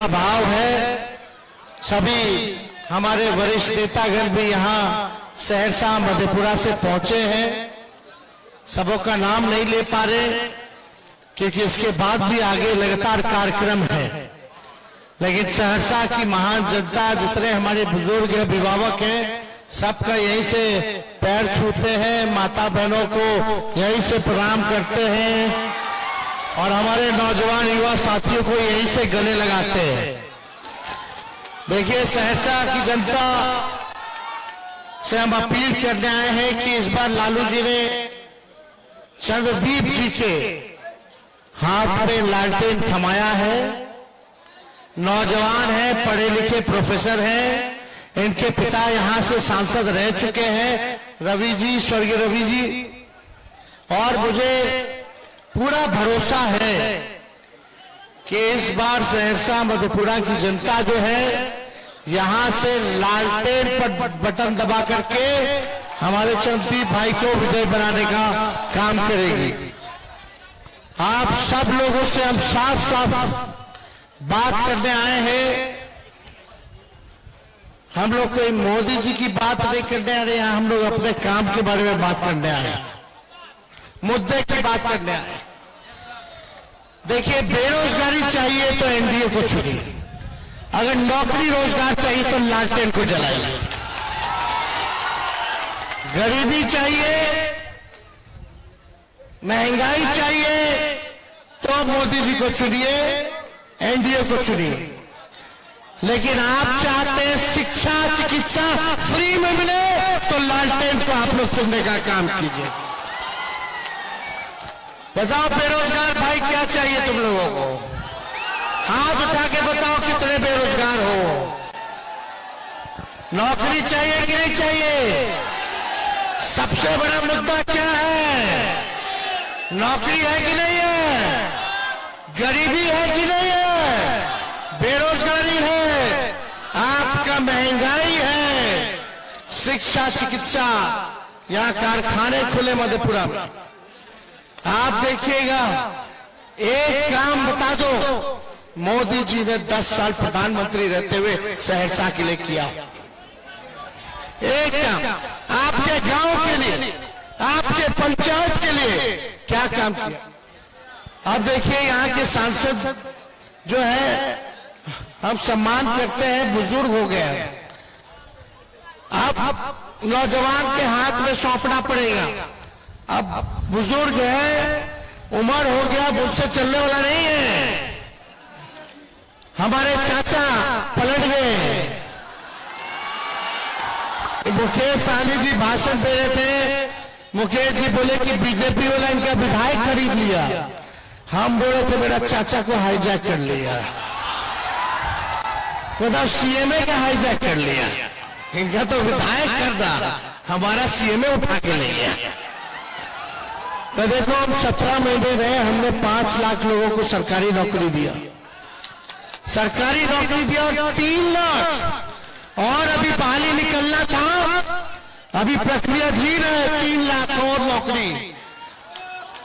भाव है। सभी हमारे वरिष्ठ नेतागण भी यहाँ सहरसा मधेपुरा से पहुंचे हैं। सबों का नाम नहीं ले पा रहे क्योंकि इसके बाद भी आगे लगातार कार्यक्रम है, लेकिन सहरसा की महान जनता, जितने हमारे बुजुर्ग अभिभावक हैं, सबका यहीं से पैर छूते हैं, माता बहनों को यहीं से प्रणाम करते हैं और हमारे नौजवान युवा साथियों को यहीं से गले लगाते हैं। देखिए, सहरसा की जनता से हम अपील करने आए हैं कि इस बार लालू जी ने चंद्रदीप जी के हाथ में लालटेन थमाया है। नौजवान है, पढ़े लिखे प्रोफेसर हैं, इनके पिता यहां से सांसद रह चुके हैं, रवि जी, स्वर्गीय रवि जी, और मुझे पूरा भरोसा है कि इस बार सहरसा मधेपुरा की जनता जो है यहां से लालटेन पर बटन दबा करके हमारे चंद्रदीप भाई को विजय बनाने का काम करेगी। आप सब लोगों से हम साफ साफ बात करने आए हैं। हम लोग कोई मोदी जी की बात नहीं करने आ रहे हैं, हम लोग अपने काम के बारे में बात करने आए हैं, मुद्दे की बात करने आए। देखिए, बेरोजगारी चाहिए तो एनडीए को चुनिए, अगर नौकरी रोजगार चाहिए तो लालटेन को जलाइए। गरीबी चाहिए, महंगाई चाहिए तो मोदी जी को चुनिए, एनडीए को चुनिए। लेकिन आप चाहते हैं शिक्षा चिकित्सा फ्री में मिले तो लालटेन को आप लोग चुनने का काम कीजिए। बताओ बेरोजगार भाई, क्या चाहिए तुम लोगों को? हाथ उठा के बताओ कितने बेरोजगार हो। नौकरी चाहिए कि नहीं चाहिए? सबसे बड़ा मुद्दा क्या है? नौकरी है कि नहीं है? गरीबी है कि नहीं है? बेरोजगारी है, आपका महंगाई है, शिक्षा चिकित्सा, यहाँ कारखाने खुले मधेपुरा में। आप देखिएगा, एक काम बता दो मोदी जी ने 10 साल प्रधानमंत्री रहते हुए सहरसा के लिए किया। एक काम आपके गांव के लिए, आपके पंचायत के लिए क्या काम किया? अब देखिए, यहाँ के सांसद जो है हम सम्मान करते हैं, बुजुर्ग हो गए, अब नौजवान के हाथ में सौंपना पड़ेगा। अब बुजुर्ग है, उम्र हो गया, मुझसे चलने वाला नहीं है। हमारे चाचा पलट गए। मुकेश सहनी जी भाषण दे रहे थे, मुकेश जी बोले कि बीजेपी वाला इनका विधायक खरीद लिया। हम बोले थे मेरा चाचा को हाईजैक कर लिया, मतलब सीएमए का हाईजैक कर लिया। इनका तो विधायक कर दा, हमारा सीएमए उठा के ले गया। तो देखो, हम 17 महीने रहे, हमने 5 लाख लोगों को सरकारी नौकरी दिया, सरकारी नौकरी दिया, और 3 लाख और अभी बहाली निकलना था, अभी प्रक्रिया धीर है। 3 लाख और नौकरी,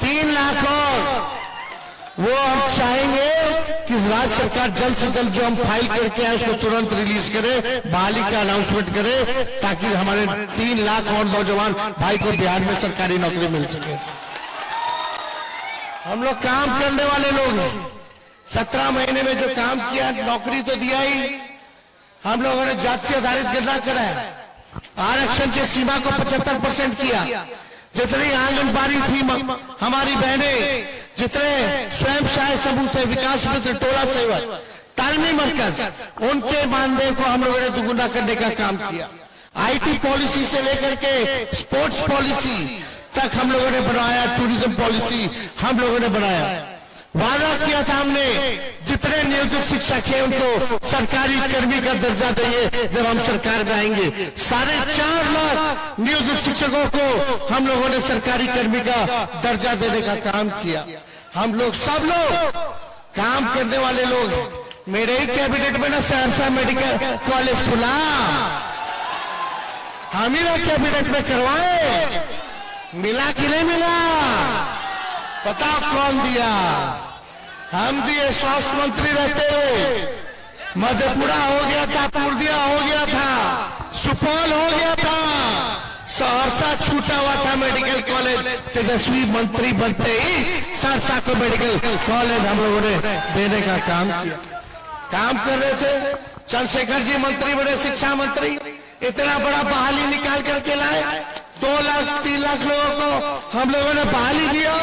3 लाख और वो हम चाहेंगे कि राज्य सरकार जल्द से जल्द जो हम फाइल करके आए उसको तुरंत रिलीज करे, बहाली का अनाउंसमेंट करे, ताकि हमारे 3 लाख और नौजवान भाई को बिहार में सरकारी नौकरी मिल सके। हम लोग काम करने वाले लोग हैं। 17 महीने में जो काम किया, नौकरी तो दिया ही। हम लोगों ने जाति आधारित गणना कराया, आरक्षण की सीमा को 75% किया। जितनी आंगनबाड़ी थी हमारी बहनें, जितने स्वयं सहायता समूह थे, विकास मित्र, टोला सेवक, तालमी मरकज, उनके मानदेय को हम लोगों ने दुगुना करने का काम किया। आईटी पॉलिसी से लेकर के स्पोर्ट्स पॉलिसी तक हम लोगों ने बनाया, टूरिज्म पॉलिसी हम लोगों ने बनाया। वादा किया था हमने, जितने नियोजित शिक्षक हैं उनको सरकारी कर्मी का दर्जा देंगे जब हम सरकार में आएंगे। 4.5 लाख नियोजित शिक्षकों को हम लोगों ने सरकारी कर्मी का दर्जा देने का काम किया। हम लोग सब लोग काम करने वाले लोग हैं। मेरे ही कैबिनेट में ना सहरसा मेडिकल कॉलेज खुला, हम ही लोग कैबिनेट में करवाए। मिला कि नहीं मिला? बताओ कौन दिया? हम दिए। स्वास्थ्य मंत्री रहते हुए मधेपुरा हो गया था, पूर्णिया हो गया था, सुपौल हो गया था, सहरसा छूटा हुआ था मेडिकल कॉलेज। तेजस्वी मंत्री बनते ही सहरसा को मेडिकल कॉलेज हम लोगों ने देने का काम किया। काम कर रहे थे, चंद्रशेखर जी मंत्री बने, शिक्षा मंत्री, इतना बड़ा बहाली निकाल करके लाए। 2 लाख 3 लाख लोगों को हम लोगों ने बहाली दिया।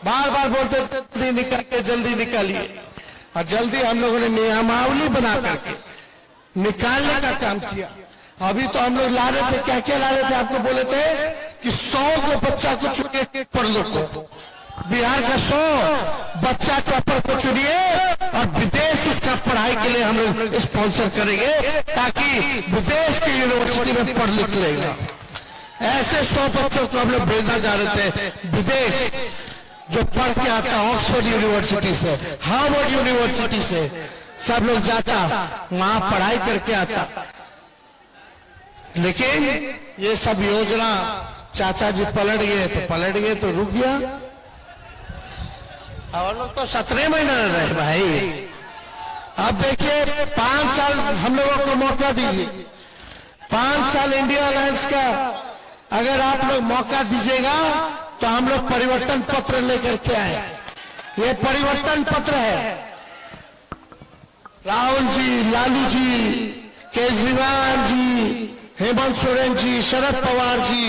बार बार बोलते जल्दी निकाल के, जल्दी निकालिए, और जल्दी हम लोगों ने नियमावली बना करके निकालने का काम किया। अभी तो हम लोग ला रहे थे, क्या क्या ला रहे थे, आपको बोले थे कि 100 को बच्चा को चुनिए पर लोग को, बिहार का 100 बच्चा टॉपर को चुनिए और विदेश उसका पढ़ाई के लिए हम लोग स्पॉन्सर करेंगे, ताकि विदेश की यूनिवर्सिटी में पढ़ लिख लेगा। ऐसे 100 बच्चों को हम लोग भेजना जा रहे थे विदेश, जो पढ़ के आता ऑक्सफोर्ड यूनिवर्सिटी से, हार्वर्ड यूनिवर्सिटी से, सब लोग जाता वहां पढ़ाई करके आता। लेकिन ये सब योजना चाचा जी पलट गए तो रुक गया। और लोग तो 17 महीने रहे भाई। अब देखिए 5 साल हम लोगों को मौका दीजिए, 5 साल इंडिया अलायंस का अगर आप लोग मौका दीजिएगा तो हम लोग परिवर्तन पत्र लेकर के आए। ये परिवर्तन पत्र है। राहुल जी, लालू जी, केजरीवाल जी, हेमंत सोरेन जी, शरद पवार जी,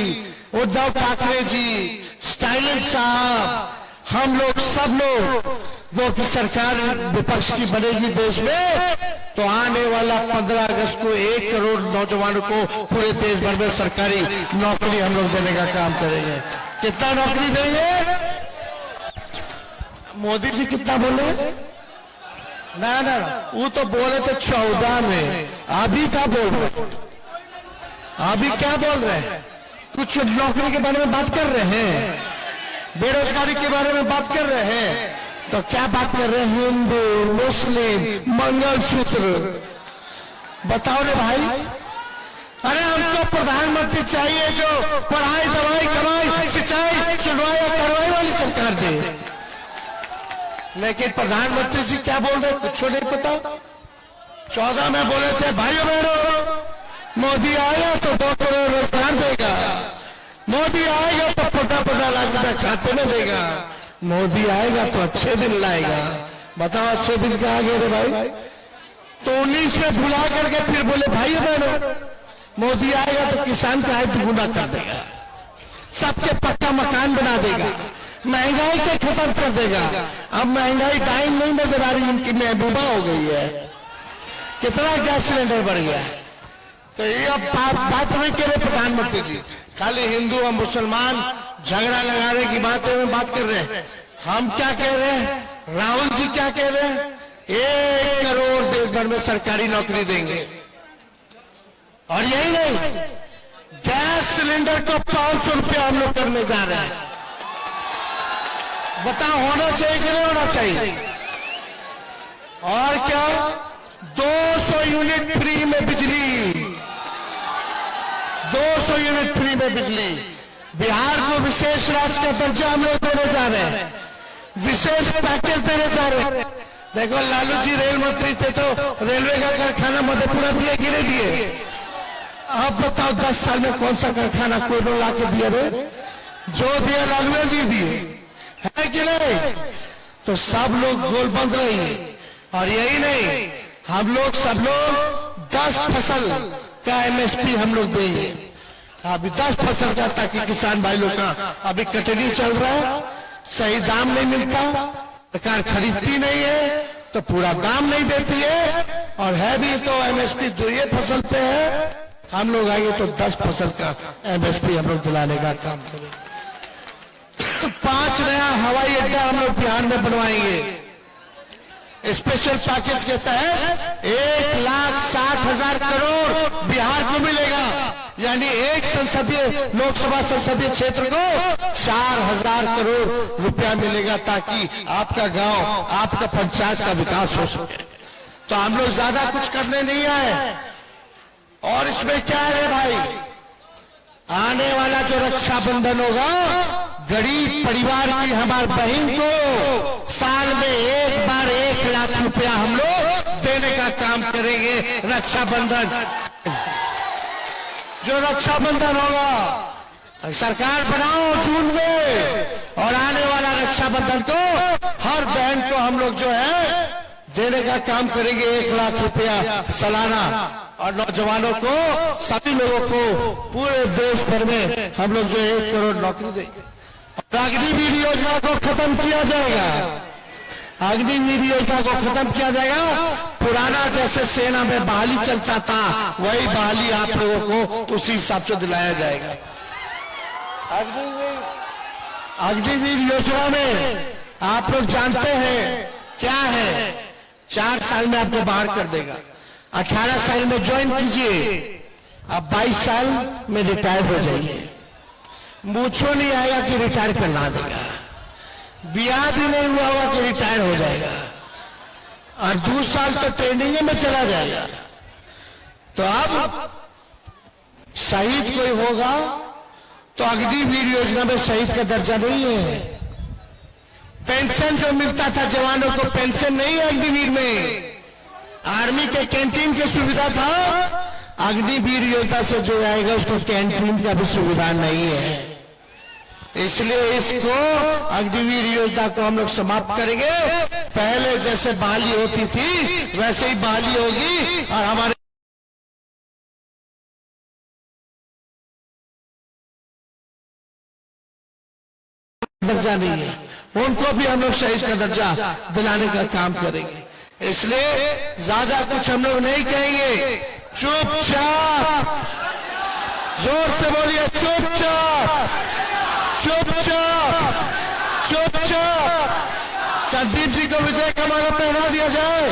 उद्धव ठाकरे जी, स्टालिन साहब, हम लोग सब लोग वो की सरकार विपक्ष की बनेगी देश में, तो आने वाला 15 अगस्त को 1 करोड़ नौजवानों को पूरे देश भर में सरकारी नौकरी हम लोग देने का काम करेंगे। कितना नौकरी देंगे? मोदी जी कितना बोले? ना ना, वो तो बोले थे 14 में, अभी क्या बोल रहे? अभी क्या बोल रहे हैं? कुछ नौकरी के बारे में बात कर रहे हैं, बेरोजगारी के बारे में बात कर रहे हैं, तो क्या बात कर रहे हैं? हिंदू, मुस्लिम, मंगलसूत्र, बताओ रे भाई। अरे हमको प्रधानमंत्री चाहिए जो पढ़ाई, दवाई, कमाई, सिंचाई, सुनवाई और कार्रवाई वाली सरकार दे। लेकिन प्रधानमंत्री जी क्या बोल रहे, कुछ नहीं पता। 14 में बोले थे भाइयों बहनों, मोदी आएगा तो 2 करोड़ रोजगार देगा, मोदी आएगा तो 15 लाख रुपए खाते में देगा, मोदी आएगा तो अच्छे दिन लाएगा। बताओ अच्छे दिन क्या आ गए रे भाई? तो 19 में भुला करके फिर बोले भाइयों बहनों, मोदी आएगा तो किसान का आय दुगुना कर देगा, सबके पक्का मकान बना देगा, महंगाई को खत्म कर देगा। अब महंगाई टाइम नहीं नजर आ रही, उनकी महबूबा हो गई है। कितना गैस सिलेंडर बढ़ गया है। तो ये अब बात नहीं करे प्रधानमंत्री जी, खाली हिंदू और मुसलमान झगड़ा लगाने की बातें में बात कर रहे हैं। हम क्या कह रहे हैं, राहुल जी क्या कह रहे हैं? 1 करोड़ देश भर में सरकारी नौकरी देंगे। और यही नहीं, गैस सिलेंडर को 500 रुपया हम लोग करने जा रहे हैं। बताओ होना चाहिए कि नहीं होना चाहिए? और क्या, 200 यूनिट फ्री में बिजली, 200 यूनिट फ्री में बिजली। बिहार को विशेष राज्य का दर्जा हम लोग देने जा रहे हैं, विशेष पैकेज देने जा रहे हैं। देखो लालू जी रेल मंत्री थे तो रेलवे का कारखाना मधेपुरा दिए कि नहीं दिए? अब बताओ 10 साल में कौन सा कारखाना कोयला ला के दिया रे? जो दिया लालू जी दिए, है कि नहीं? तो सब लोग गोल बंद रहेंगे। और यही नहीं, हम लोग सब लोग 10 फसल का एमएसपी हम लोग देंगे, अभी 10 फसल का, ताकि किसान भाई लोग का अभी कटनी चल रहा है, सही दाम नहीं मिलता, सरकार खरीदती नहीं है तो पूरा दाम नहीं देती है, और है भी तो एमएसपी 2 फसल पे है। हम लोग आएंगे तो 10 फसल का एमएसपी हम लोग दिलाने का काम करेंगे। 5 नया हवाई अड्डा हम लोग बिहार में बनवाएंगे। स्पेशल पैकेज के तहत 1,60,000 करोड़ बिहार को मिलेगा, यानी एक लोकसभा संसदीय क्षेत्र को 4,000 करोड़ रुपया मिलेगा, ताकि आपका गांव, आपका पंचायत का विकास हो सके। तो हम लोग ज्यादा कुछ करने नहीं आए। और इसमें क्या है भाई, आने वाला जो रक्षाबंधन होगा, गरीब परिवार की हमारी बहन को साल में एक बार 1 लाख रुपया हम लोग देने का काम काम करेंगे रक्षाबंधन। जो रक्षाबंधन होगा सरकार बनाओ जून में, और आने वाला रक्षाबंधन को हर बहन को हम लोग जो है देने का काम करेंगे 1 लाख रुपया सालाना, और नौजवानों को सभी लोगों को पूरे देश भर में हम लोग जो 1 करोड़ नौकरी देंगे। और अग्निवीर योजना को खत्म किया जाएगा, अग्निवीर योजना को खत्म किया जाएगा। पुराना जैसे सेना में बहाली चलता था वही बहाली आप लोगों को उसी हिसाब से दिलाया जाएगा। अग्निवीर योजना में आप लोग जानते हैं क्या है, 4 साल में आपको बाहर कर देगा। 18 साल में ज्वाइन कीजिए, अब 22 साल में रिटायर हो जाइए। मूछो नहीं आएगा कि रिटायर करना देगा, ब्याह भी नहीं हुआ होगा कि रिटायर हो जाएगा, और 2 साल तो ट्रेनिंग में चला जाएगा। तो अब शहीद कोई होगा तो अग्निवीर योजना में शहीद का दर्जा नहीं है। पेंशन जो मिलता था जवानों को, पेंशन नहीं है अग्निवीर में। आर्मी के कैंटीन की सुविधा था, अग्निवीर योजना से जो आएगा उसको कैंटीन का भी सुविधा नहीं है। इसलिए इसको अग्निवीर योजना को हम लोग समाप्त करेंगे। पहले जैसे बहाली होती थी वैसे ही बहाली होगी, और हमारे दर्जा नहीं है उनको भी हम लोग शहीद का दर्जा दिलाने का काम करेंगे। इसलिए ज्यादा कुछ हम लोग नहीं कहेंगे, चुपचाप, जोर से बोलिए चुपचाप, चुपचाप, चुपचाप। संदीप जी को विजय का माला पहना दिया जाए,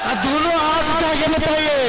और दोनों हाथ उठा के बताइए